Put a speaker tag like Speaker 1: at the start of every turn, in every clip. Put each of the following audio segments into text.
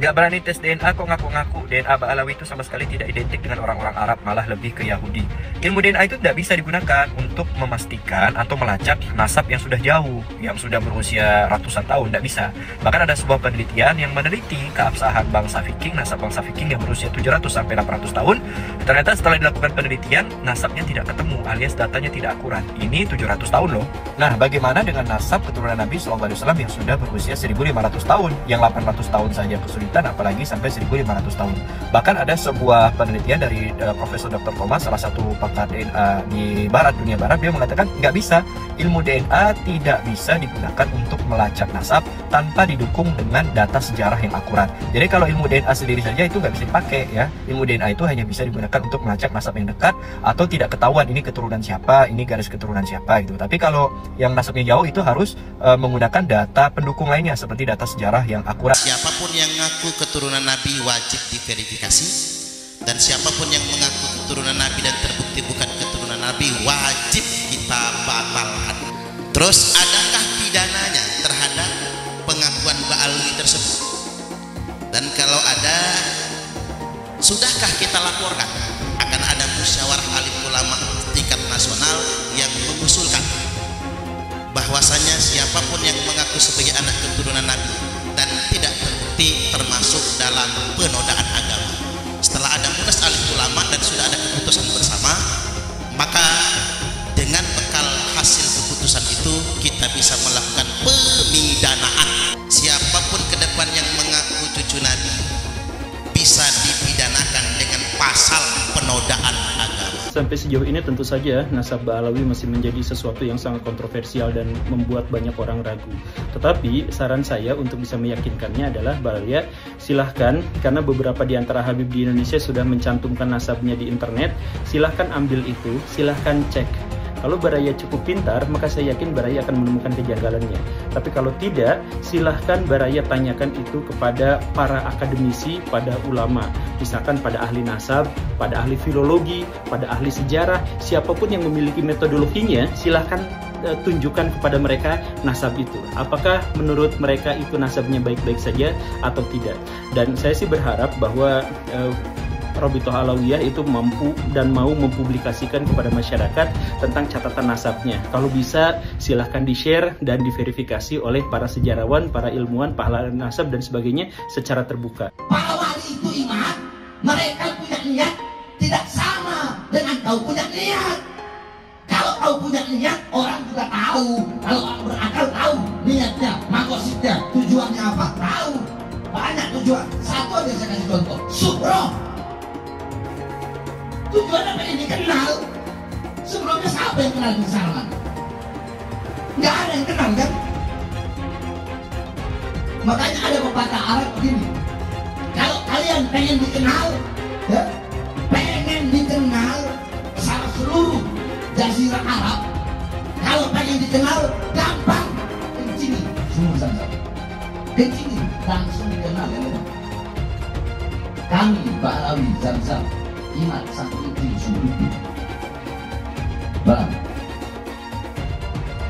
Speaker 1: Nggak berani tes DNA kok ngaku-ngaku DNA Ba'alawi itu sama sekali tidak identik dengan orang-orang Arab, malah lebih ke Yahudi. Ilmu DNA itu tidak bisa digunakan untuk memastikan atau melacak nasab yang sudah jauh, yang sudah berusia ratusan tahun, tidak bisa. Bahkan ada sebuah penelitian yang meneliti keabsahan bangsa Viking, nasab bangsa Viking yang berusia 700 sampai 800 tahun. Ternyata setelah dilakukan penelitian, nasabnya tidak ketemu alias datanya tidak akurat. Ini 700 tahun loh. Nah, bagaimana dengan nasab keturunan Nabi SAW yang sudah berusia 1500 tahun, yang 800 tahun saja kesulitan, apalagi sampai 1500 tahun. Bahkan ada sebuah penelitian dari Profesor Dr. Thomas, salah satu pakar DNA di dunia barat, dia mengatakan nggak bisa, ilmu DNA tidak bisa digunakan untuk melacak nasab tanpa didukung dengan data sejarah yang akurat. Jadi kalau ilmu DNA sendiri saja itu nggak bisa dipakai ya. Ilmu DNA itu hanya bisa digunakan untuk melacak nasab yang dekat atau tidak ketahuan ini keturunan siapa, ini garis keturunan siapa gitu. Tapi kalau yang nasabnya jauh itu harus menggunakan data pendukung lainnya seperti data sejarah yang akurat.
Speaker 2: Siapapun yang mengaku keturunan Nabi wajib diverifikasi, dan siapapun yang mengaku keturunan Nabi dan terbukti bukan keturunan Nabi wajib kita batalkan. Terus adakah pidananya terhadap pengakuan Ba'alawi tersebut? Dan kalau ada, sudahkah kita laporkan? Akan ada musyawarah alim ulama tingkat nasional yang mengusulkan bahwasanya siapapun yang mengaku sebagai anak keturunan Nabi dan tidak terbukti termasuk dalam penodaan agama. Setelah ada munas alim ulama dan sudah ada keputusan bersama, maka dengan bekal hasil keputusan itu kita bisa melakukan pemidanaan. Siapapun ke depan yang mengaku cucu Nabi bisa dipidanakan dengan pasal penodaan agama.
Speaker 3: Sampai sejauh ini tentu saja nasab Ba'alawi masih menjadi sesuatu yang sangat kontroversial dan membuat banyak orang ragu. Tetapi saran saya untuk bisa meyakinkannya adalah Ba'alawi, silahkan, karena beberapa di antara Habib di Indonesia sudah mencantumkan nasabnya di internet, silahkan ambil itu, silahkan cek. Kalau Baraya cukup pintar, maka saya yakin Baraya akan menemukan kejanggalannya. Tapi kalau tidak, silahkan Baraya tanyakan itu kepada para akademisi, pada ulama. Misalkan pada ahli nasab, pada ahli filologi, pada ahli sejarah, siapapun yang memiliki metodologinya, silahkan tunjukkan kepada mereka nasab itu. Apakah menurut mereka itu nasabnya baik-baik saja atau tidak. Dan saya sih berharap bahwa Robitoh Alawiyah itu mampu dan mau mempublikasikan kepada masyarakat tentang catatan nasabnya. Kalau bisa silahkan di-share dan diverifikasi oleh para sejarawan, para ilmuwan, pahlawan nasab dan sebagainya secara terbuka.
Speaker 4: Para wali itu iman, mereka punya niat tidak sama dengan kau punya niat. Kalau kau punya niat, orang juga tahu. Kalau orang berakal tahu niatnya, maksudnya, tujuannya apa, tahu. Banyak tujuan. Satu aja saya kasih contoh, Subro. Tujuannya pengen dikenal. Sebelumnya siapa yang kenal Bin Salman? Nggak ada yang kenal kan? Makanya ada pepatah Arab begini, kalau kalian pengen dikenal, ya, pengen dikenal sama seluruh jazirah Arab, kalau pengen dikenal gampang, kencingin sumur Zam-Zam, kencingin langsung dikenal. Kami Ba'alawi Zam-Zam ingat satu itu sumur bang.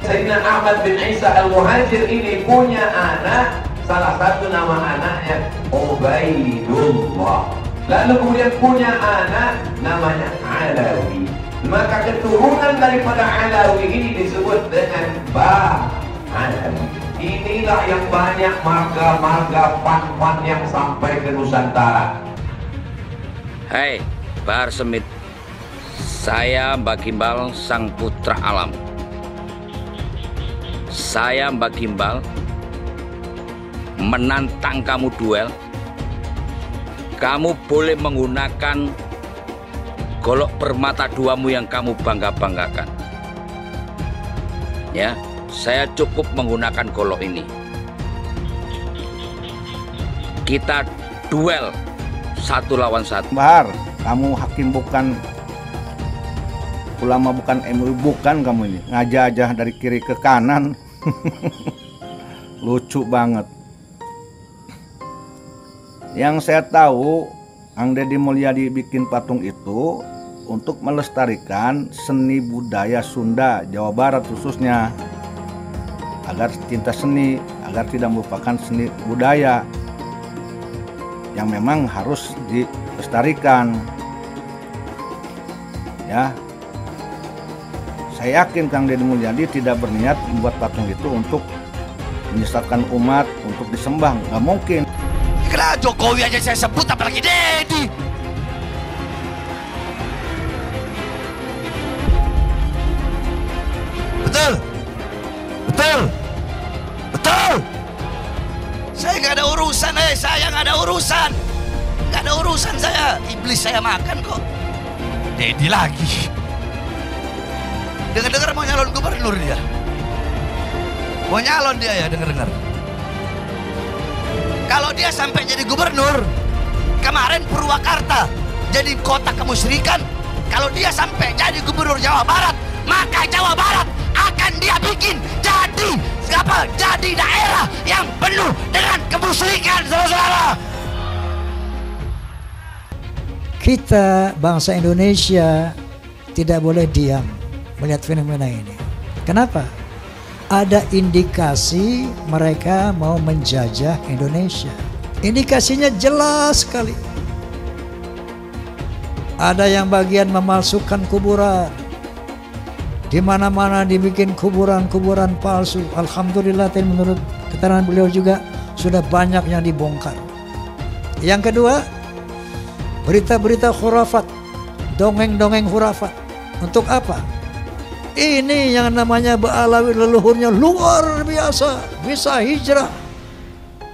Speaker 5: Sayyidina Ahmad bin Isa Al-Muhajir ini punya anak, salah satu nama anaknya Ubaidullah. Lalu kemudian punya anak namanya Alawi. Maka keturunan daripada Alawi ini disebut dengan Ba'alawi. Inilah yang banyak marga-marga fan-fan yang sampai ke Nusantara.
Speaker 6: Hai, Bahar Semit. Saya Mbak Gimbal, sang putra alam. Saya Mbak Gimbal menantang kamu duel. Kamu boleh menggunakan golok permata duamu yang kamu bangga-banggakan. Ya, saya cukup menggunakan golok ini. Kita duel satu lawan satu.
Speaker 7: Bahar, kamu hakim bukan, ulama bukan, MUI bukan, kamu ini ngajah-ajah dari kiri ke kanan. Lucu banget. Yang saya tahu, Ang Deddy Mulyadi bikin patung itu untuk melestarikan seni budaya Sunda, Jawa Barat khususnya, agar cinta seni, agar tidak melupakan seni budaya. yang memang harus dilestarikan. Ya, saya yakin Kang Deddy Mulyadi tidak berniat membuat patung itu untuk menyesatkan umat, untuk disembah, nggak mungkin.
Speaker 8: Kenapa Jokowi aja saya sebut, apalagi Deddy? Betul, betul, betul. Saya nggak ada urusan, saya nggak ada urusan, nggak ada urusan saya. Iblis saya makan kok. Deddy lagi. Dengar-dengar mau nyalon gubernur dia. Mau nyalon dia ya, dengar-dengar. Kalau dia sampai jadi gubernur, kemarin Purwakarta jadi kota kemusyrikan. Kalau dia sampai jadi gubernur Jawa Barat, maka Jawa Barat akan dia bikin jadi apa? Jadi daerah yang penuh dengan kemusyrikan, saudara-saudara.
Speaker 9: Kita bangsa Indonesia tidak boleh diam melihat fenomena ini. Kenapa? Ada indikasi mereka mau menjajah Indonesia. Indikasinya jelas sekali. Ada yang bagian memalsukan kuburan. Di mana-mana dibikin kuburan-kuburan palsu. Alhamdulillah, menurut keterangan beliau juga sudah banyak yang dibongkar. Yang kedua, berita-berita khurafat, dongeng-dongeng khurafat. Untuk apa? Ini yang namanya Ba'alawi leluhurnya luar biasa, bisa hijrah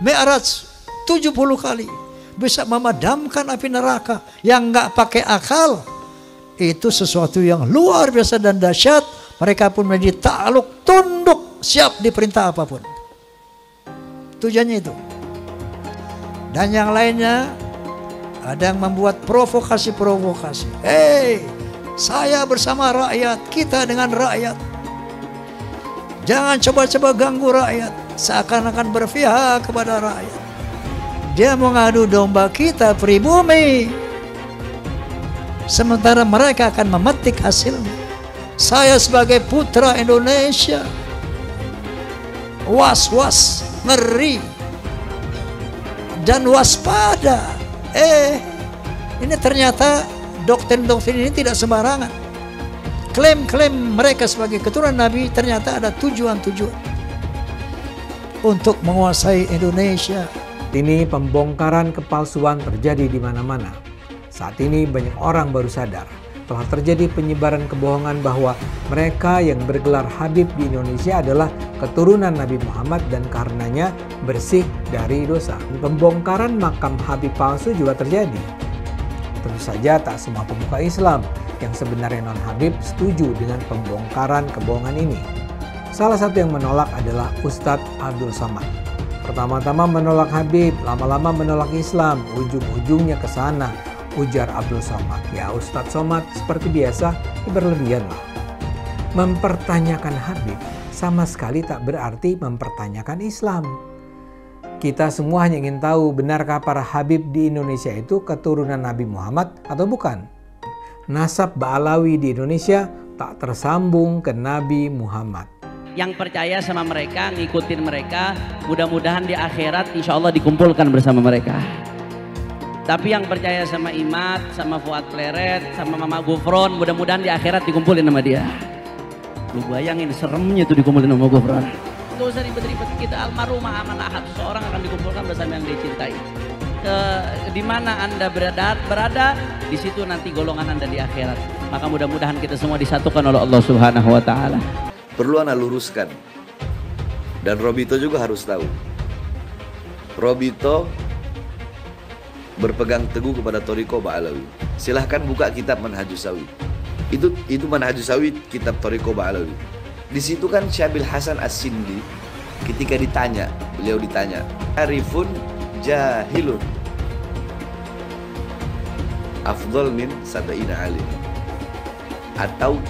Speaker 9: Mi'raj 70 kali, bisa memadamkan api neraka yang nggak pakai akal. Itu sesuatu yang luar biasa dan dahsyat. Mereka pun menjadi takluk, tunduk, siap diperintah apapun. Tujuannya itu. Dan yang lainnya, ada yang membuat provokasi-provokasi. Saya bersama rakyat, kita dengan rakyat. Jangan coba-coba ganggu rakyat, seakan-akan berpihak kepada rakyat. Dia mau ngadu domba kita pribumi, sementara mereka akan memetik hasilnya. Saya sebagai putra Indonesia, was-was, ngeri, dan waspada. Ini ternyata doktrin-doktrin ini tidak sembarangan. Klaim-klaim mereka sebagai keturunan Nabi ternyata ada tujuan-tujuan untuk menguasai Indonesia.
Speaker 10: Ini pembongkaran kepalsuan terjadi di mana-mana. Saat ini banyak orang baru sadar telah terjadi penyebaran kebohongan bahwa mereka yang bergelar Habib di Indonesia adalah keturunan Nabi Muhammad dan karenanya bersih dari dosa. Pembongkaran makam Habib palsu juga terjadi. Tentu saja tak semua pemuka Islam yang sebenarnya non-Habib setuju dengan pembongkaran kebohongan ini. Salah satu yang menolak adalah Ustadz Abdul Somad. Pertama-tama menolak Habib, lama-lama menolak Islam, ujung-ujungnya ke sana, ujar Abdul Somad. Ya Ustadz Somad seperti biasa, berlebihan lah. Mempertanyakan Habib sama sekali tak berarti mempertanyakan Islam. Kita semua hanya ingin tahu, benarkah para Habib di Indonesia itu keturunan Nabi Muhammad atau bukan? Nasab Ba'alawi di Indonesia tak tersambung ke Nabi Muhammad.
Speaker 11: Yang percaya sama mereka, ngikutin mereka, mudah-mudahan di akhirat insya Allah dikumpulkan bersama mereka. Tapi yang percaya sama Imat, sama Fuad Pleret, sama Mama Gufron, mudah-mudahan di akhirat dikumpulin sama dia. Lu bayangin seremnya tuh dikumpulin sama Gufron. Gak usah ribet-ribet, kita almarhumah aman ahad, seorang akan dikumpulkan bersama yang dia cintai. Di mana Anda berada, di situ nanti golongan Anda di akhirat. Maka mudah-mudahan kita semua disatukan oleh Allah Subhanahu wa taala.
Speaker 12: Perlu Anda luruskan. Dan Robito juga harus tahu. Robito berpegang teguh kepada Thariqah Ba'alawi. Silahkan buka kitab Manhajus Sawi. Itu Manhajus Sawi, kitab Thariqah Ba'alawi. Di situ kan Syabil Hasan As-Sindi ketika beliau ditanya, Arifun jahilun afdal min sab'ina alim, atau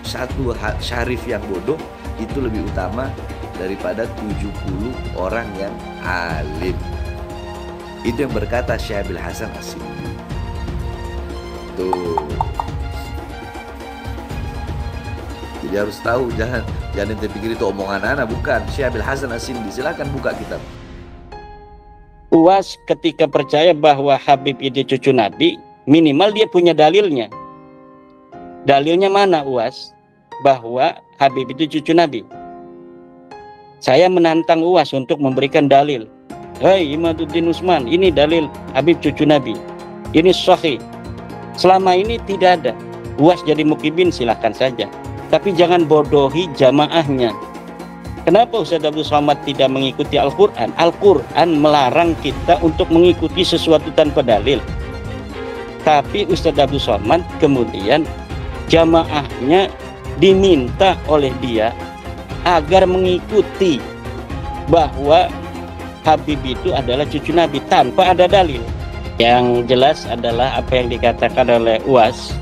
Speaker 12: satu syarif yang bodoh itu lebih utama daripada 70 orang yang alim. Itu yang berkata Syabil Hasan As-Sindi. Tuh. Jadi harus tahu, jangan ente pikir itu omongan anak, bukan. Syabil Hasan As-Sindi, silakan buka kitab.
Speaker 13: UAS ketika percaya bahwa Habib itu cucu Nabi, minimal dia punya dalilnya. Dalilnya mana UAS? Bahwa Habib itu cucu Nabi. Saya menantang UAS untuk memberikan dalil. Hei Imaduddin Usman, ini dalil Habib cucu Nabi. Ini sahih. Selama ini tidak ada. UAS jadi mukibin silahkan saja. Tapi jangan bodohi jamaahnya. Kenapa Ustaz Abdul Somad tidak mengikuti Al-Quran? Al-Quran melarang kita untuk mengikuti sesuatu tanpa dalil. Tapi Ustaz Abdul Somad kemudian jamaahnya diminta oleh dia agar mengikuti bahwa Habib itu adalah cucu Nabi tanpa ada dalil. Yang jelas adalah apa yang dikatakan oleh UAS,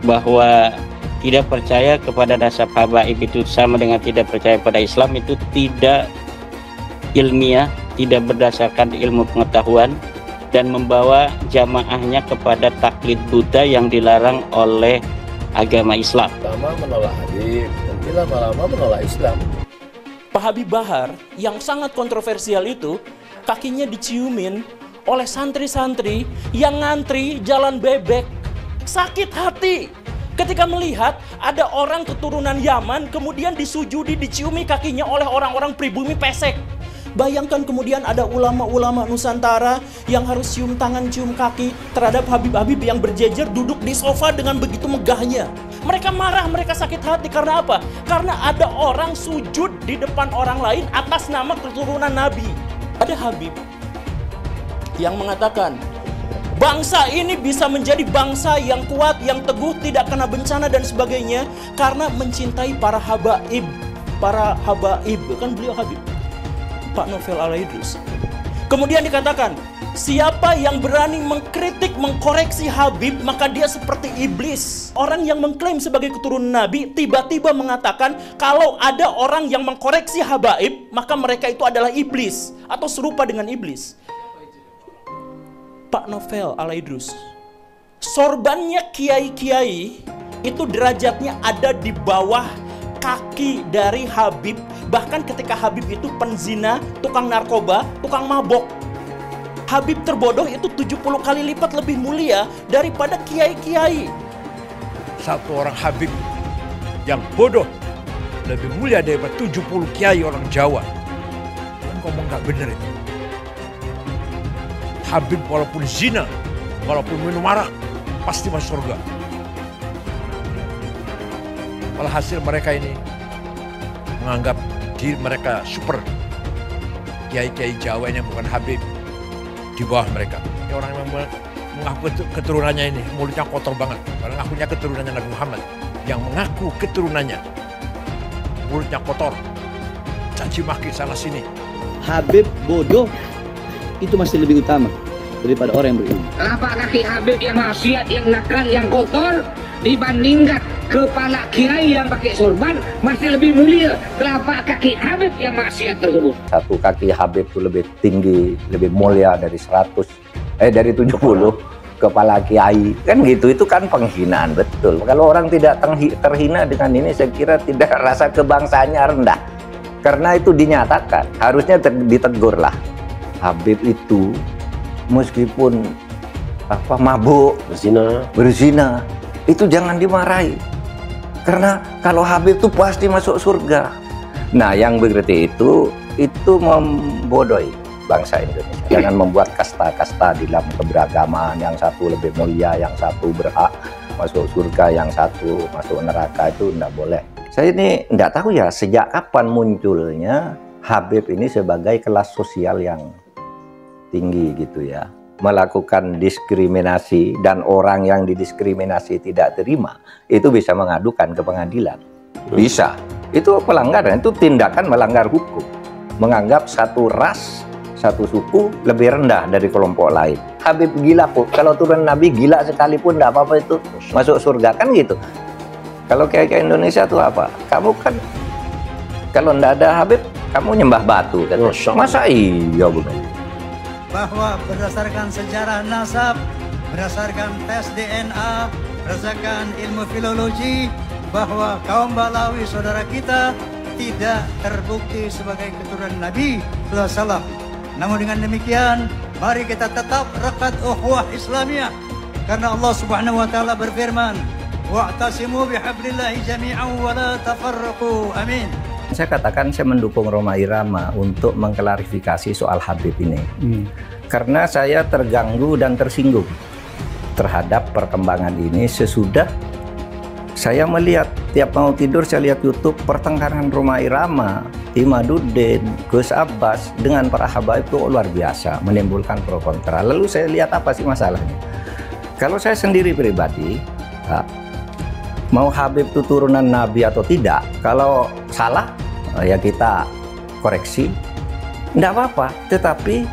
Speaker 13: bahwa tidak percaya kepada nasab habaib itu sama dengan tidak percaya pada Islam, itu tidak ilmiah, tidak berdasarkan ilmu pengetahuan, dan membawa jamaahnya kepada taklid buta yang dilarang oleh agama Islam.
Speaker 14: Lama menolak Habib, nanti lama-lama menolak Islam.
Speaker 15: Pak Habib Bahar yang sangat kontroversial itu kakinya diciumin oleh santri-santri yang ngantri jalan bebek. Sakit hati ketika melihat ada orang keturunan Yaman kemudian disujudi, diciumi kakinya oleh orang-orang pribumi pesek. Bayangkan kemudian ada ulama-ulama Nusantara yang harus cium tangan, cium kaki terhadap Habib-Habib yang berjejer duduk di sofa dengan begitu megahnya. Mereka marah, mereka sakit hati karena apa? Karena ada orang sujud di depan orang lain atas nama keturunan Nabi. Ada Habib yang mengatakan, bangsa ini bisa menjadi bangsa yang kuat, yang teguh, tidak kena bencana dan sebagainya karena mencintai para habaib. Para habaib, kan beliau Habib, Pak Novel Al-Idrus. Kemudian dikatakan, siapa yang berani mengkritik, mengkoreksi Habib, maka dia seperti iblis. Orang yang mengklaim sebagai keturunan Nabi tiba-tiba mengatakan kalau ada orang yang mengkoreksi habaib, maka mereka itu adalah iblis atau serupa dengan iblis. Pak Novel Al-Idrus, sorbannya kiai-kiai itu derajatnya ada di bawah kaki dari Habib. Bahkan ketika Habib itu penzina, tukang narkoba, tukang mabok, Habib terbodoh itu 70 kali lipat lebih mulia daripada kiai-kiai.
Speaker 14: Satu orang Habib yang bodoh lebih mulia daripada 70 kiai orang Jawa. Kan ngomong gak bener itu. Habib walaupun zina, walaupun minum arak, pasti masuk surga. Walhasil mereka ini menganggap diri mereka super. Kiai-kiai Jawa ini bukan Habib, di bawah mereka. Ini orang yang mengaku keturunannya ini, mulutnya kotor banget. Orang ngakunya keturunannya Nabi Muhammad. Yang mengaku keturunannya, mulutnya kotor, caci maki sana sini.
Speaker 16: Habib bodoh itu masih lebih utama daripada orang yang berilmu.
Speaker 17: Kenapa kaki Habib yang maksiat, yang nakal, yang kotor dibandingkan kepala kiai yang pakai sorban masih lebih mulia? Kenapa kaki Habib yang maksiat tersebut?
Speaker 18: Satu kaki Habib itu lebih tinggi, lebih mulia dari 70 kepala kiai. Kan gitu, itu kan penghinaan betul. Kalau orang tidak terhina dengan ini, saya kira tidak, rasa kebangsaannya rendah. Karena itu dinyatakan, harusnya ditegur lah. Habib itu meskipun mabuk, berzina, itu jangan dimarahi. Karena kalau Habib itu pasti masuk surga. Nah, yang begitu itu membodohi bangsa Indonesia. Jangan membuat kasta-kasta di dalam keberagaman, yang satu lebih mulia, yang satu berhak masuk surga, yang satu masuk neraka, itu tidak boleh. Saya ini tidak tahu ya sejak kapan munculnya Habib ini sebagai kelas sosial yang tinggi gitu ya, melakukan diskriminasi, dan orang yang didiskriminasi tidak terima itu bisa mengadukan ke pengadilan. Bisa. Itu pelanggaran, itu tindakan melanggar hukum. Menganggap satu ras, satu suku lebih rendah dari kelompok lain. Habib gila kok, kalau turun Nabi gila sekalipun tidak apa-apa itu masuk surga, kan gitu. Kalau kayak Indonesia tuh apa? Kamu kan kalau tidak ada Habib, kamu nyembah batu kan? Masa iya begitu?
Speaker 19: Bahwa berdasarkan sejarah nasab, berdasarkan tes DNA, berdasarkan ilmu filologi, bahwa kaum Balawi saudara kita tidak terbukti sebagai keturunan Nabi SAW. Namun dengan demikian, mari kita tetap rekat ukhuwah Islamiyah. Karena Allah Subhanahu wa taala berfirman, "Wa'tasimu bihablillahi jami'an wa la tafarraqu." Amin.
Speaker 18: Saya katakan saya mendukung Rhoma Irama untuk mengklarifikasi soal Habib ini. Karena saya terganggu dan tersinggung terhadap perkembangan ini sesudah saya melihat tiap mau tidur saya lihat YouTube pertengkaran Rhoma Irama, Imaduddin, Gus Abbas dengan para habaib itu luar biasa, menimbulkan pro kontra. Lalu saya lihat apa sih masalahnya? Kalau saya sendiri pribadi, mau Habib itu turunan Nabi atau tidak, kalau salah ya kita koreksi, tidak apa-apa. Tetapi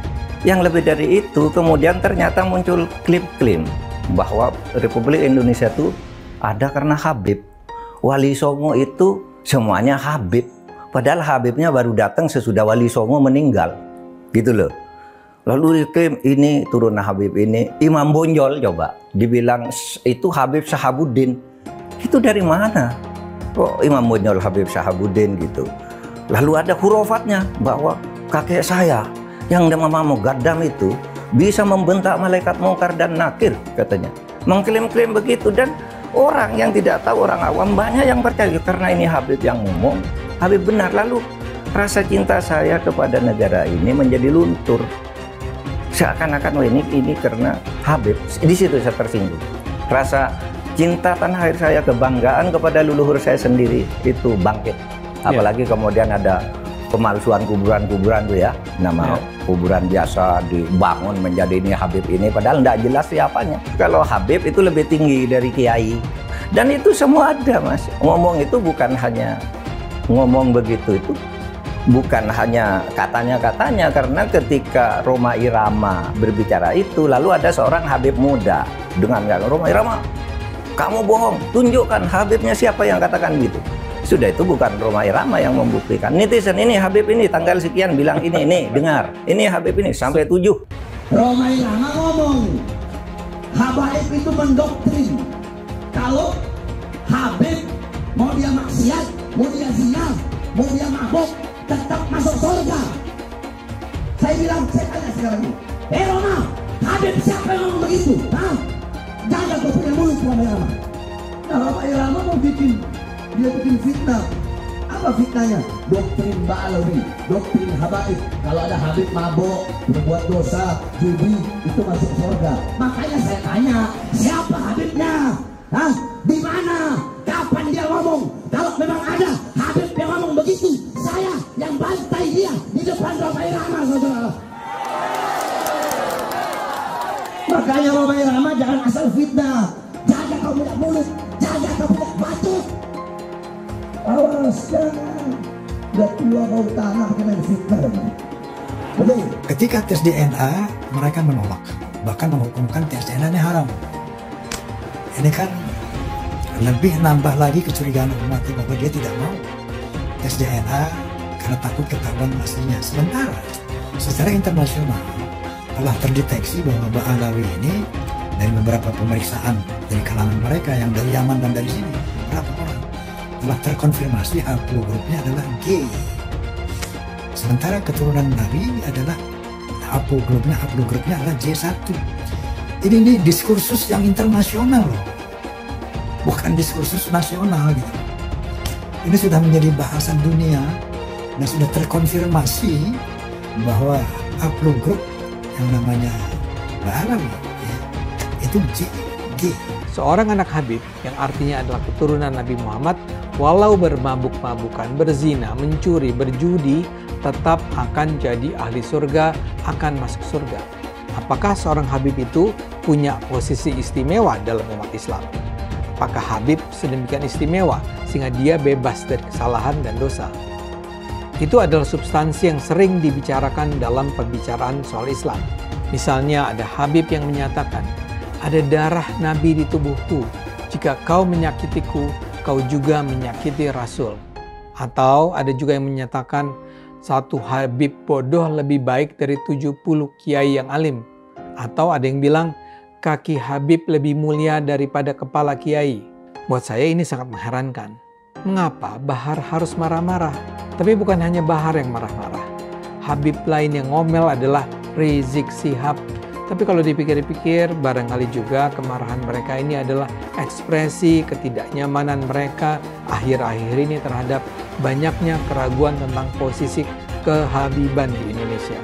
Speaker 18: yang lebih dari itu kemudian ternyata muncul klaim-klaim bahwa Republik Indonesia itu ada karena Habib. Wali Songo itu semuanya Habib. Padahal Habibnya baru datang sesudah Wali Songo meninggal. Gitu loh. Lalu diklaim ini turunan Habib ini. Imam Bonjol coba dibilang itu Habib Sahabuddin. Itu dari mana? Kok Imam Bonjol Habib Sahabuddin gitu. Lalu ada hurufatnya bahwa kakek saya yang nama Mugaddam itu bisa membentak malaikat mungkar dan nakir katanya. Mengklaim-klaim begitu dan orang yang tidak tahu, orang awam banyak yang percaya karena ini Habib yang ngomong, Habib benar. Lalu rasa cinta saya kepada negara ini menjadi luntur. Seakan-akan ini karena Habib. Di situ saya tersinggung. Rasa cinta tanah air saya, kebanggaan kepada leluhur saya sendiri itu bangkit. Apalagi kemudian ada pemalsuan kuburan-kuburan tuh ya, nama kuburan biasa dibangun menjadi ini Habib ini, padahal tidak jelas siapanya. Kalau Habib itu lebih tinggi dari kiai, dan itu semua ada mas. Ngomong itu bukan hanya ngomong begitu, itu bukan hanya katanya-katanya, karena ketika Rhoma Irama berbicara itu, lalu ada seorang Habib muda dengan Rhoma Irama, kamu bohong, tunjukkan Habibnya siapa yang katakan gitu. Sudah itu bukan Rhoma Irama yang membuktikan. Netizen ini Habib ini tanggal sekian bilang ini dengar. Ini Habib ini sampai 7.
Speaker 4: Rhoma Irama ngomong, habaib itu mendoktrin. Kalau Habib mau dia maksiat, mau dia zina, mau dia mabuk, tetap masuk surga. Saya bilang, saya tanya sekarang ini, Rhoma, Habib siapa yang ngomong begitu? Hah? Jangan kau punya mulut Rhoma Irama. Nah, Rhoma Irama mau dia bikin fitnah. Apa fitnahnya? Doktrin Ba'alawi, doktrin habaib. Kalau ada Habib mabuk, berbuat dosa, judi, itu masuk surga. Makanya saya tanya, siapa Habibnya? Hah? Di mana? Kapan dia ngomong? Kalau memang ada Habib yang ngomong begitu, saya yang bantai dia di depan Rhoma Irama, saudara. Makanya Rhoma Irama jangan asal fitnah. Jaga kau punya mulut, jaga kau punya batu. Awas jangan, udah tua kau tanah kena fitnah. Betul.
Speaker 9: Ketika tes DNA mereka menolak, bahkan menghukumkan tes DNA ini haram. Ini kan lebih nambah lagi kecurigaan umat bahwa dia tidak mau tes DNA karena takut ketahuan aslinya. Sementara secara internasional telah terdeteksi bahwa Ba'alawi ini dari beberapa pemeriksaan dari kalangan mereka yang dari Yaman dan dari sini, beberapa orang telah terkonfirmasi haplogrupnya adalah G. Sementara keturunan Nabi adalah haplogrupnya adalah J1. Ini diskursus yang internasional loh, bukan diskursus nasional gitu. Ini sudah menjadi bahasan dunia dan sudah terkonfirmasi bahwa haplogrup yang namanya Ba'alawi ya, itu G.
Speaker 10: Seorang anak Habib yang artinya adalah keturunan Nabi Muhammad, walau bermabuk-mabukan, berzina, mencuri, berjudi, tetap akan jadi ahli surga, akan masuk surga. Apakah seorang Habib itu punya posisi istimewa dalam umat Islam? Apakah Habib sedemikian istimewa sehingga dia bebas dari kesalahan dan dosa? Itu adalah substansi yang sering dibicarakan dalam pembicaraan soal Islam. Misalnya ada Habib yang menyatakan, ada darah Nabi di tubuhku. Jika kau menyakitiku, kau juga menyakiti Rasul. Atau ada juga yang menyatakan, satu Habib bodoh lebih baik dari 70 kiai yang alim. Atau ada yang bilang, kaki Habib lebih mulia daripada kepala kiai. Buat saya ini sangat mengherankan. Mengapa Bahar harus marah-marah? Tapi bukan hanya Bahar yang marah-marah. Habib lain yang ngomel adalah Rizik Syihab. Tapi kalau dipikir-pikir, barangkali juga kemarahan mereka ini adalah ekspresi ketidaknyamanan mereka akhir-akhir ini terhadap banyaknya keraguan tentang posisi kehabiban di Indonesia.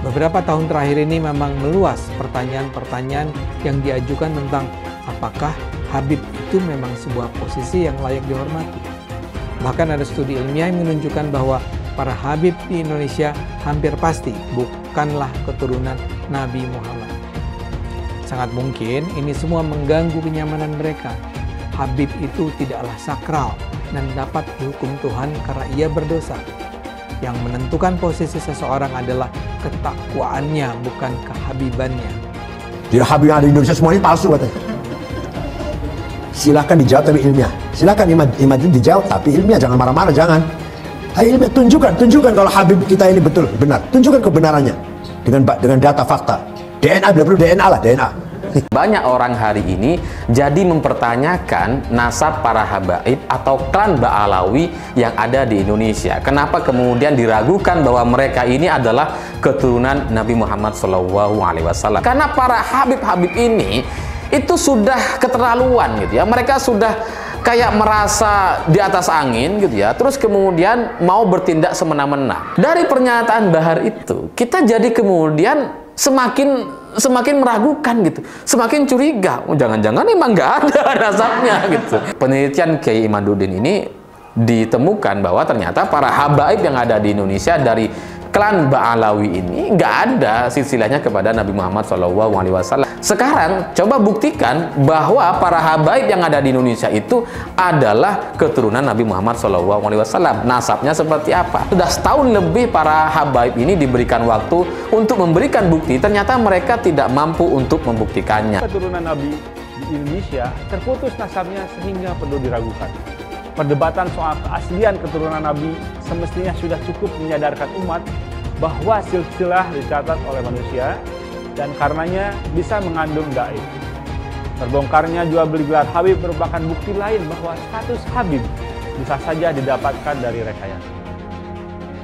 Speaker 10: Beberapa tahun terakhir ini memang meluas pertanyaan-pertanyaan yang diajukan tentang apakah Habib itu memang sebuah posisi yang layak dihormati. Bahkan ada studi ilmiah yang menunjukkan bahwa para Habib di Indonesia hampir pasti bukanlah keturunan Nabi Muhammad. Sangat mungkin ini semua mengganggu kenyamanan mereka. Habib itu tidaklah sakral dan dapat dihukum Tuhan karena ia berdosa. Yang menentukan posisi seseorang adalah ketakwaannya, bukan kehabibannya.
Speaker 20: Jadi Habib yang ada di Indonesia semua ini palsu katanya. Silahkan dijawab tapi ilmiah. Silahkan imam itu dijawab tapi ilmiah, jangan marah-marah, jangan. Ilmiah, tunjukkan kalau Habib kita ini betul, benar. Tunjukkan kebenarannya dengan data fakta. DNA, bila perlu DNA lah, DNA.
Speaker 21: Banyak orang hari ini jadi mempertanyakan nasab para habaib atau klan Ba'alawi yang ada di Indonesia. Kenapa kemudian diragukan bahwa mereka ini adalah keturunan Nabi Muhammad SAW? Karena para habib-habib ini itu sudah keterlaluan gitu ya. Mereka sudah kayak merasa di atas angin gitu ya. Terus kemudian mau bertindak semena-mena. Dari pernyataan Bahar itu, kita jadi kemudian semakin meragukan gitu, semakin curiga. Oh, jangan-jangan emang nggak ada nasabnya gitu. Penelitian Kiai Imaduddin ini ditemukan bahwa ternyata para habaib yang ada di Indonesia dari klan Ba'alawi ini nggak ada silsilahnya kepada Nabi Muhammad SAW. Sekarang coba buktikan bahwa para habaib yang ada di Indonesia itu adalah keturunan Nabi Muhammad SAW. Nasabnya seperti apa? Sudah setahun lebih para habaib ini diberikan waktu untuk memberikan bukti. Ternyata mereka tidak mampu untuk membuktikannya.
Speaker 22: Keturunan Nabi di Indonesia terputus nasabnya sehingga perlu diragukan. Perdebatan soal keaslian keturunan Nabi semestinya sudah cukup menyadarkan umat bahwa silsilah dicatat oleh manusia dan karenanya bisa mengandung gaib. Terbongkarnya jual beli gelar Habib merupakan bukti lain bahwa status Habib bisa saja didapatkan dari rekayasa.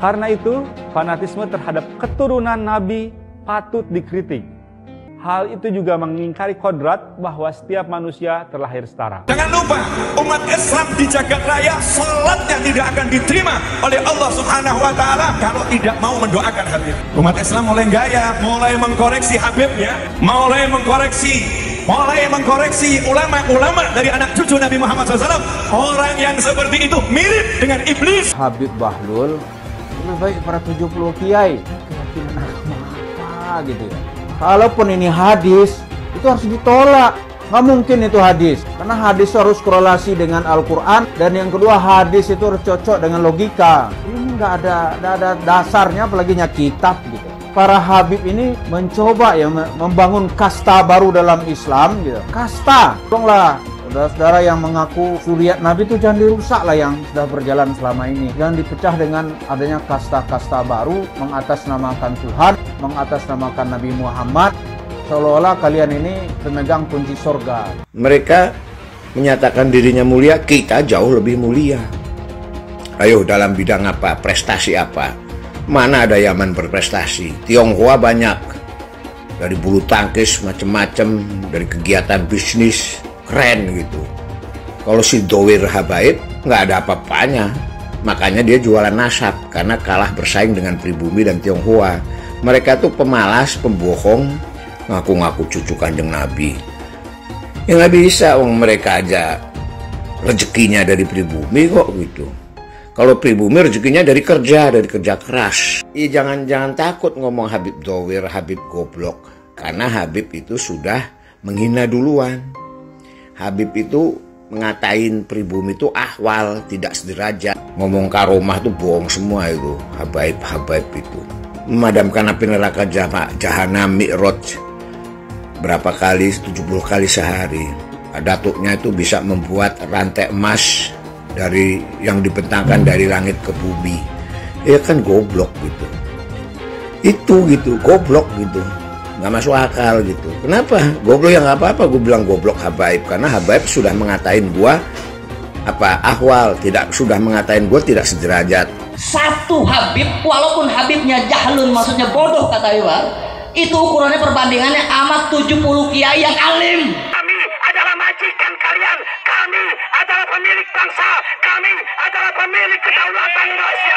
Speaker 22: Karena itu, fanatisme terhadap keturunan Nabi patut dikritik. Hal itu juga mengingkari kodrat bahwa setiap manusia terlahir setara.
Speaker 23: Jangan lupa, umat Islam di jagat raya salatnya tidak akan diterima oleh Allah Subhanahu wa Ta'ala kalau tidak mau mendoakan Habib. Umat Islam mulai gaya, mulai mengkoreksi Habibnya, mulai mengkoreksi ulama-ulama dari anak cucu Nabi Muhammad SAW. Orang yang seperti itu mirip dengan iblis.
Speaker 24: Habib Bahlul lebih baik para 70 kiai. Keyakinan agama apa gitu ya. Kalaupun ini hadis, itu harus ditolak. Nggak mungkin itu hadis. Karena hadis harus korelasi dengan Al-Quran. Dan yang kedua, hadis itu harus cocok dengan logika. Ini nggak ada dasarnya, apalagi kitab gitu. Para habib ini mencoba ya membangun kasta baru dalam Islam gitu. Kasta. Tolonglah saudara-saudara yang mengaku zuriat Nabi itu jangan dirusak lah yang sudah berjalan selama ini. Jangan dipecah dengan adanya kasta-kasta baru, mengatasnamakan Tuhan, mengatasnamakan Nabi Muhammad, seolah-olah kalian ini pemegang kunci surga.
Speaker 7: Mereka menyatakan dirinya mulia, kita jauh lebih mulia. Ayo dalam bidang apa, prestasi apa? Mana ada Yaman berprestasi? Tionghoa banyak. Dari bulu tangkis macam-macam, dari kegiatan bisnis, keren gitu. Kalau si Dowir Habaib nggak ada apa-apanya. Makanya dia jualan nasab karena kalah bersaing dengan pribumi dan Tionghoa. Mereka tuh pemalas, pembohong, ngaku-ngaku cucu Kanjeng Nabi. Ya nggak bisa, mereka aja rezekinya dari pribumi kok gitu. Kalau pribumi rezekinya dari kerja keras. Iya jangan takut ngomong Habib Dowir, Habib goblok. Karena Habib itu sudah menghina duluan. Habib itu ngatain pribumi itu ahwal, tidak sederajat. Ngomong karomah itu bohong semua itu. Habaib itu. Memadamkan api neraka jahanam Mi'raj berapa kali? 70 kali sehari. Datuknya itu bisa membuat rantai emas dari yang dibentangkan dari langit ke bumi. Ya kan goblok gitu. Itu gitu, goblok gitu. Nggak masuk akal gitu. Kenapa? Goblok yang nggak apa-apa, gue bilang goblok habaib. Karena habaib sudah mengatain gua ahwal, sudah mengatain gua tidak sederajat.
Speaker 11: Satu Habib, walaupun Habibnya jahlun, maksudnya bodoh kata Iwan, itu ukurannya perbandingannya amat 70 kiai yang alim.
Speaker 17: Kami adalah majikan kalian, kami adalah pemilik bangsa, kami adalah pemilik kedaulatan Indonesia.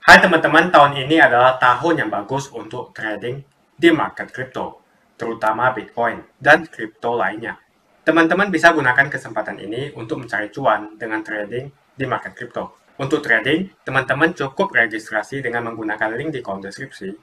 Speaker 1: Hai teman-teman, tahun ini adalah tahun yang bagus untuk trading di market kripto, terutama Bitcoin dan kripto lainnya. Teman-teman bisa gunakan kesempatan ini untuk mencari cuan dengan trading di market kripto. Untuk trading, teman-teman cukup registrasi dengan menggunakan link di kolom deskripsi,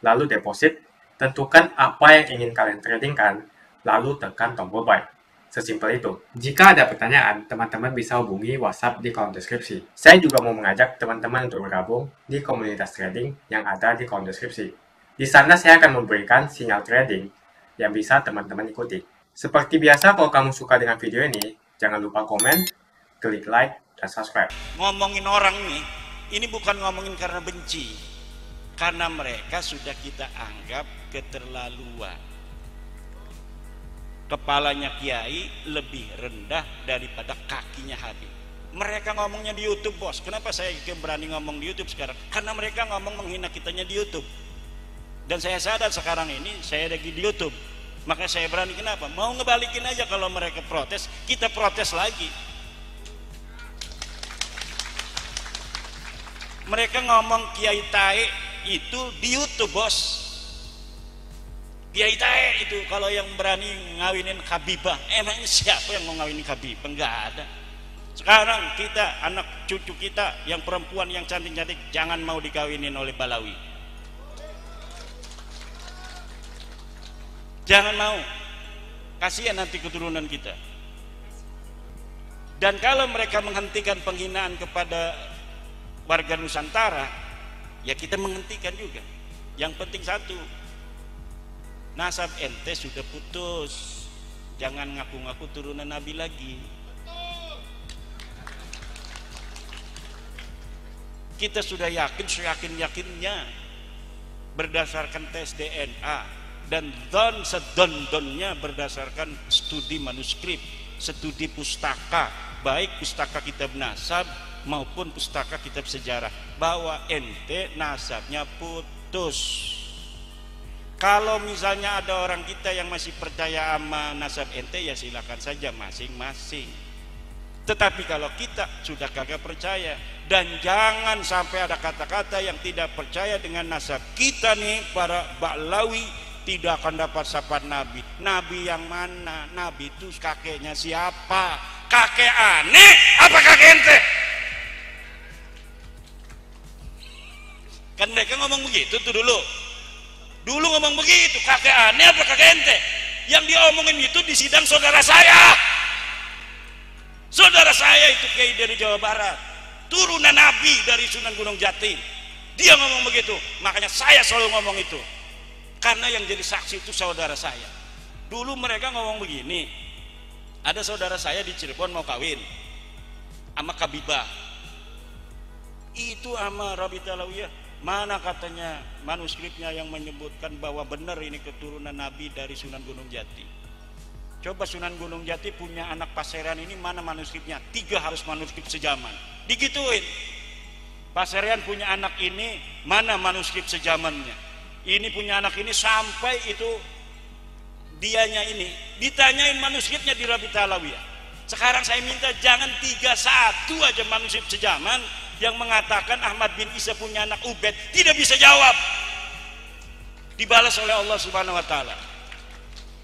Speaker 1: lalu deposit, tentukan apa yang ingin kalian tradingkan, lalu tekan tombol buy. Sesimpel itu. Jika ada pertanyaan, teman-teman bisa hubungi WhatsApp di kolom deskripsi. Saya juga mau mengajak teman-teman untuk bergabung di komunitas trading yang ada di kolom deskripsi. Di sana saya akan memberikan sinyal trading yang bisa teman-teman ikuti. Seperti biasa, kalau kamu suka dengan video ini, jangan lupa komen, klik like, dan subscribe.
Speaker 2: Ngomongin orang nih, ini bukan ngomongin karena benci, karena mereka sudah kita anggap keterlaluan. Kepalanya kiai lebih rendah daripada kakinya Habib. Mereka ngomongnya di YouTube, bos. Kenapa saya berani ngomong di YouTube sekarang? Karena mereka ngomong menghina kitanya di YouTube. Dan saya sadar sekarang ini saya lagi di YouTube. Maka saya berani, kenapa? Mau ngebalikin aja, kalau mereka protes, kita protes lagi. Mereka ngomong Kiai Tae itu di YouTube, bos. Kiai Tae itu kalau yang berani ngawinin Habibah, emangnya siapa yang mau ngawinin Habibah? Enggak ada. Sekarang kita, anak cucu kita yang perempuan yang cantik-cantik, jangan mau dikawinin oleh Balawi. Jangan mau. Kasihan nanti keturunan kita. Dan kalau mereka menghentikan penghinaan kepada warga Nusantara, ya kita menghentikan juga. Yang penting satu, nasab ente sudah putus. Jangan ngaku-ngaku turunan Nabi lagi. Kita sudah yakin, seyakin-yakinnya berdasarkan tes DNA dan sedon-donnya berdasarkan studi manuskrip, studi pustaka, baik pustaka kitab nasab maupun pustaka kitab sejarah, bahwa ente nasabnya putus. Kalau misalnya ada orang kita yang masih percaya sama nasab ente, ya silakan saja masing-masing. Tetapi kalau kita sudah kagak percaya, dan jangan sampai ada kata-kata yang tidak percaya dengan nasab kita nih, para Ba'lawi tidak akan dapat syafaat Nabi. Nabi yang mana? Nabi itu kakeknya siapa? Kakek aneh apa kakek ente? Kan mereka ngomong begitu tuh dulu ngomong begitu, kakek aneh apa kakek ente? Yang diomongin itu di sidang saudara saya itu kiai dari Jawa Barat, turunan Nabi dari Sunan Gunung Jati. Dia ngomong begitu, makanya saya selalu ngomong itu, karena yang jadi saksi itu saudara saya. Dulu mereka ngomong begini, ada saudara saya di Cirebon mau kawin sama Kabibah, itu sama Rabi Talawiyah. Mana katanya manuskripnya yang menyebutkan bahwa benar ini keturunan Nabi dari Sunan Gunung Jati? Coba Sunan Gunung Jati punya anak Paserian ini, mana manuskripnya? 3 harus manuskrip sejaman. Digituin. Paserian punya anak ini, mana manuskrip sejamannya? Ini punya anak ini, sampai itu dianya ini ditanyain manuskripnya di Rabi Talawiyah. Sekarang saya minta jangan 3-1 aja manuskrip sejaman yang mengatakan Ahmad bin Isa punya anak Ubed, tidak bisa jawab. Dibalas oleh Allah Subhanahu wa taala.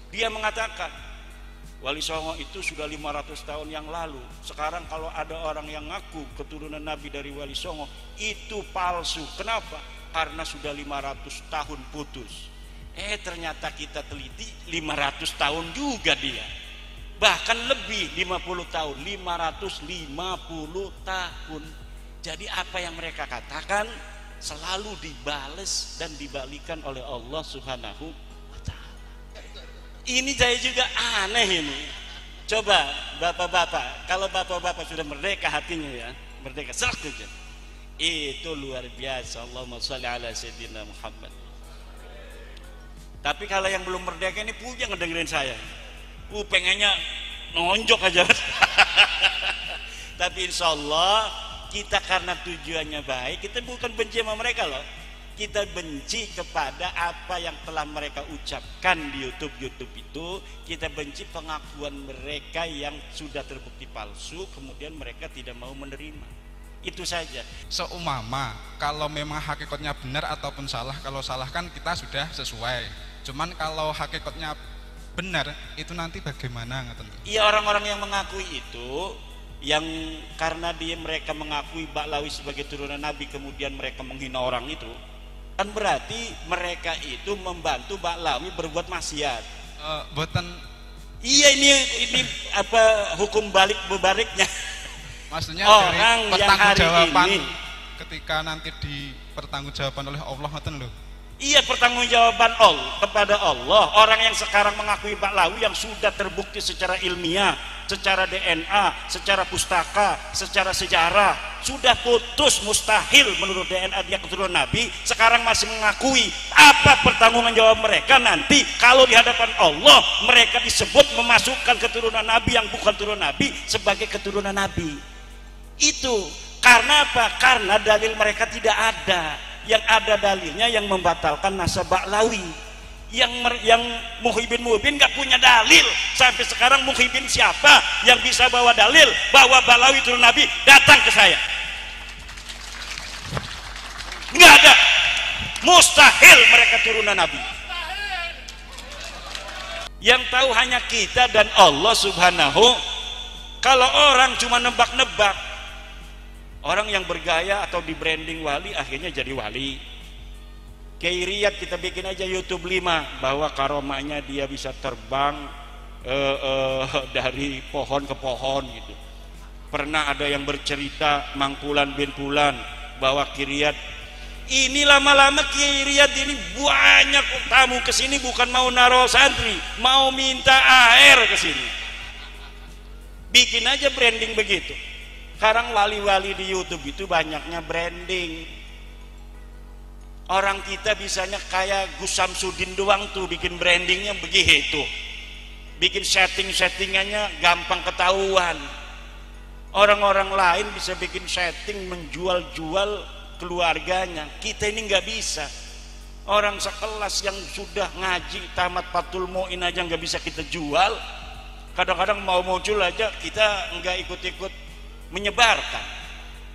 Speaker 2: Dia mengatakan Wali Songo itu sudah 500 tahun yang lalu. Sekarang kalau ada orang yang ngaku keturunan Nabi dari Wali Songo, itu palsu. Kenapa? Karena sudah 500 tahun putus. Ternyata kita teliti 500 tahun juga dia. Bahkan lebih 50 tahun, 550 tahun. Jadi apa yang mereka katakan selalu dibales dan dibalikan oleh Allah Subhanahu wa ta'ala. Ini saya juga aneh ini. Coba bapak-bapak, kalau bapak-bapak sudah merdeka hatinya ya, merdeka serak saja. Itu luar biasa. Allahumma sholli ala sayyidina Muhammad. Tapi kalau yang belum merdeka ini punya ngedengerin saya. Pengennya nonjok aja. Tapi insya Allah kita karena tujuannya baik, kita bukan benci sama mereka loh. Kita benci kepada apa yang telah mereka ucapkan di YouTube itu. Kita benci pengakuan mereka yang sudah terbukti palsu, kemudian mereka tidak mau menerima. Itu saja.
Speaker 3: Seumpama kalau memang hakikatnya benar ataupun salah, kalau salah kan kita sudah sesuai. Cuman kalau hakikatnya benar, itu nanti bagaimana?
Speaker 2: Iya, orang-orang yang mengakui itu, yang karena mereka mengakui Ba'lawi sebagai turunan Nabi, kemudian mereka menghina orang itu, kan berarti mereka itu membantu Ba'lawi berbuat maksiat.
Speaker 3: Buatan.
Speaker 2: Iya, ini apa hukum balik bebaliknya.
Speaker 3: Maksudnya
Speaker 2: orang
Speaker 3: dari
Speaker 2: yang hari
Speaker 3: pertanggungjawaban
Speaker 2: ini,
Speaker 3: ketika nanti dipertanggungjawaban oleh Allah, ngoten lho.
Speaker 2: iya, pertanggungjawaban Allah kepada Allah. Orang yang sekarang mengakui Ba'lawi yang sudah terbukti secara ilmiah, secara DNA, secara pustaka, secara sejarah, sudah putus, mustahil menurut DNA dia keturunan Nabi, sekarang masih mengakui. Apa pertanggungjawaban mereka nanti kalau di hadapan Allah mereka disebut memasukkan keturunan Nabi yang bukan turunan Nabi sebagai keturunan Nabi? Itu karena apa? Karena dalil mereka tidak ada. Yang ada dalilnya yang membatalkan nasab Ba'lawi. Yang Muhyiddin nggak punya dalil. Sampai sekarang Muhyiddin siapa yang bisa bawa dalil bahwa Ba'lawi turun Nabi? Datang ke saya. Nggak ada. Mustahil mereka turunan Nabi. Yang tahu hanya kita dan Allah Subhanahu. Kalau orang cuma nebak-nebak, orang yang bergaya atau di branding wali akhirnya jadi wali. Kiai Riyad kita bikin aja YouTube 5 bahwa karomahnya dia bisa terbang dari pohon ke pohon gitu. Pernah ada yang bercerita Mangkulan bin Fulan bahwa Kiai Riyad ini lama-lama Kiai Riyad ini banyak tamu kesini bukan mau naro santri, mau minta air kesini. Bikin aja branding begitu. Sekarang wali-wali di YouTube itu banyaknya branding. Orang kita bisanya kayak Gus Samsudin doang tuh bikin brandingnya begitu. Bikin setting-settingannya gampang ketahuan. Orang-orang lain bisa bikin setting menjual-jual keluarganya. Kita ini nggak bisa. Orang sekelas yang sudah ngaji tamat Fathul Mu'in aja nggak bisa kita jual. Kadang-kadang mau muncul aja kita nggak ikut-ikut menyebarkan.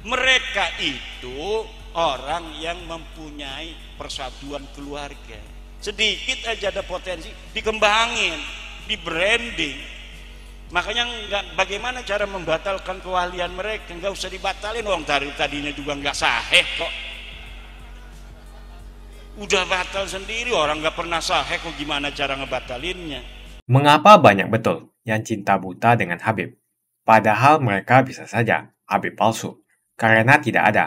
Speaker 2: Mereka itu orang yang mempunyai persatuan keluarga. Sedikit aja ada potensi dikembangin, di branding. Makanya bagaimana cara membatalkan kewalian mereka? Nggak usah dibatalin, orang tadinya juga nggak sahih kok. Udah batal sendiri, orang nggak pernah sahih kok, gimana cara ngebatalinnya?
Speaker 1: Mengapa banyak betul yang cinta buta dengan Habib? Padahal mereka bisa saja Habib palsu, karena tidak ada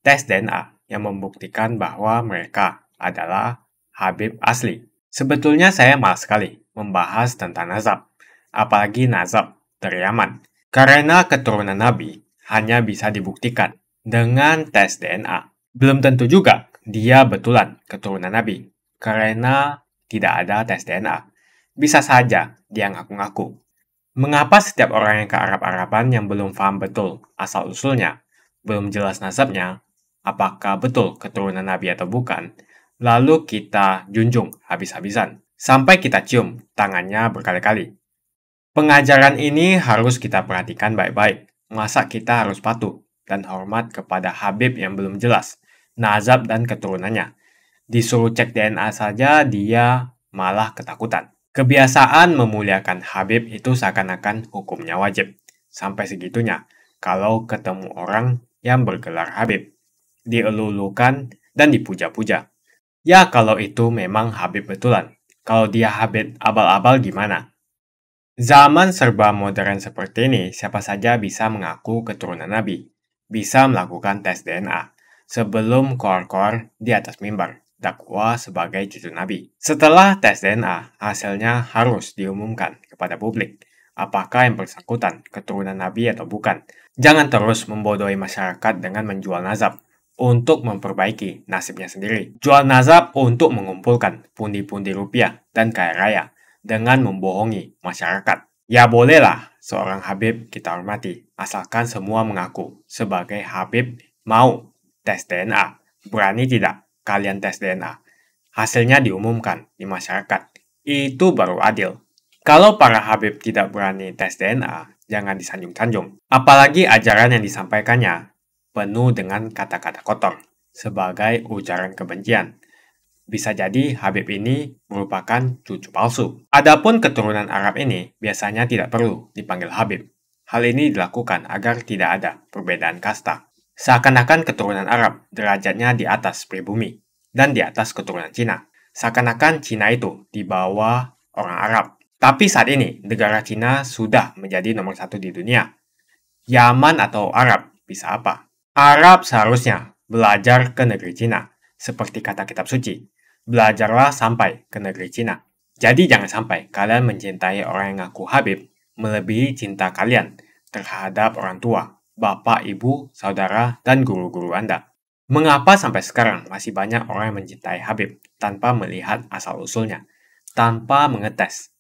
Speaker 1: tes DNA yang membuktikan bahwa mereka adalah Habib asli. Sebetulnya saya malas sekali membahas tentang nazab, apalagi nazab dari Yaman, karena keturunan Nabi hanya bisa dibuktikan dengan tes DNA. Belum tentu juga dia betulan keturunan Nabi, karena tidak ada tes DNA. Bisa saja dia ngaku-ngaku. Mengapa setiap orang yang ke Arab-Araban yang belum paham betul asal-usulnya, belum jelas nasabnya, apakah betul keturunan Nabi atau bukan, lalu kita junjung habis-habisan, sampai kita cium tangannya berkali-kali. Pengajaran ini harus kita perhatikan baik-baik. Masa kita harus patuh dan hormat kepada Habib yang belum jelas nazab dan keturunannya? Disuruh cek DNA saja dia malah ketakutan. Kebiasaan memuliakan Habib itu seakan-akan hukumnya wajib. Sampai segitunya, kalau ketemu orang yang bergelar Habib, dielulukan dan dipuja-puja. Ya kalau itu memang Habib betulan. Kalau dia Habib abal-abal gimana? Zaman serba modern seperti ini, siapa saja bisa mengaku keturunan Nabi. Bisa melakukan tes DNA. Sebelum koar-koar di atas mimbar. Dakwah sebagai cucu Nabi. Setelah tes DNA, hasilnya harus diumumkan kepada publik. Apakah yang bersangkutan keturunan Nabi atau bukan? Jangan terus membodohi masyarakat dengan menjual nazab untuk memperbaiki nasibnya sendiri. Jual nazab untuk mengumpulkan pundi-pundi rupiah dan kaya raya dengan membohongi masyarakat. Ya bolehlah seorang Habib kita hormati, asalkan semua mengaku sebagai Habib mau tes DNA. Berani tidak kalian tes DNA? Hasilnya diumumkan di masyarakat. Itu baru adil. Kalau para Habib tidak berani tes DNA, jangan disanjung-sanjung. Apalagi ajaran yang disampaikannya penuh dengan kata-kata kotor sebagai ujaran kebencian. Bisa jadi Habib ini merupakan cucu palsu. Adapun keturunan Arab ini biasanya tidak perlu dipanggil Habib. Hal ini dilakukan agar tidak ada perbedaan kasta. Seakan-akan keturunan Arab derajatnya di atas pribumi dan di atas keturunan Cina. Seakan-akan Cina itu di bawah orang Arab. Tapi saat ini negara Cina sudah menjadi nomor 1 di dunia. Yaman atau Arab bisa apa? Arab seharusnya belajar ke negeri Cina. Seperti kata kitab suci, belajarlah sampai ke negeri Cina. Jadi jangan sampai kalian mencintai orang yang ngaku Habib melebihi cinta kalian terhadap orang tua, bapak, ibu, saudara, dan guru-guru Anda. Mengapa sampai sekarang masih banyak orang yang mencintai Habib tanpa melihat asal-usulnya, tanpa mengetes,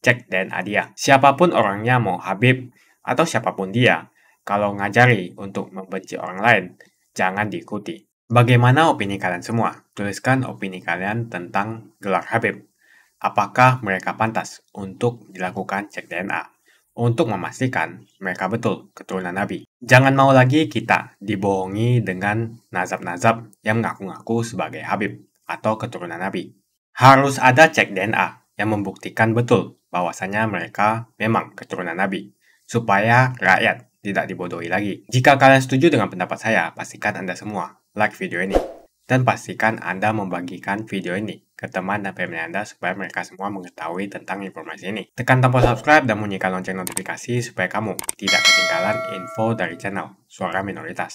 Speaker 1: cek DNA dia? Siapapun orangnya, mau Habib atau siapapun dia, kalau ngajari untuk membenci orang lain, jangan diikuti. Bagaimana opini kalian semua? Tuliskan opini kalian tentang gelar Habib. Apakah mereka pantas untuk dilakukan cek DNA? Untuk memastikan mereka betul keturunan Nabi. Jangan mau lagi kita dibohongi dengan nazab-nazab yang mengaku-ngaku sebagai Habib atau keturunan Nabi. Harus ada cek DNA yang membuktikan betul bahwasanya mereka memang keturunan Nabi, supaya rakyat tidak dibodohi lagi. Jika kalian setuju dengan pendapat saya, pastikan Anda semua like video ini. Dan pastikan Anda membagikan video ini ke teman dan family Anda supaya mereka semua mengetahui tentang informasi ini. Tekan tombol subscribe dan bunyikan lonceng notifikasi supaya kamu tidak ketinggalan info dari channel Suara Minoritas.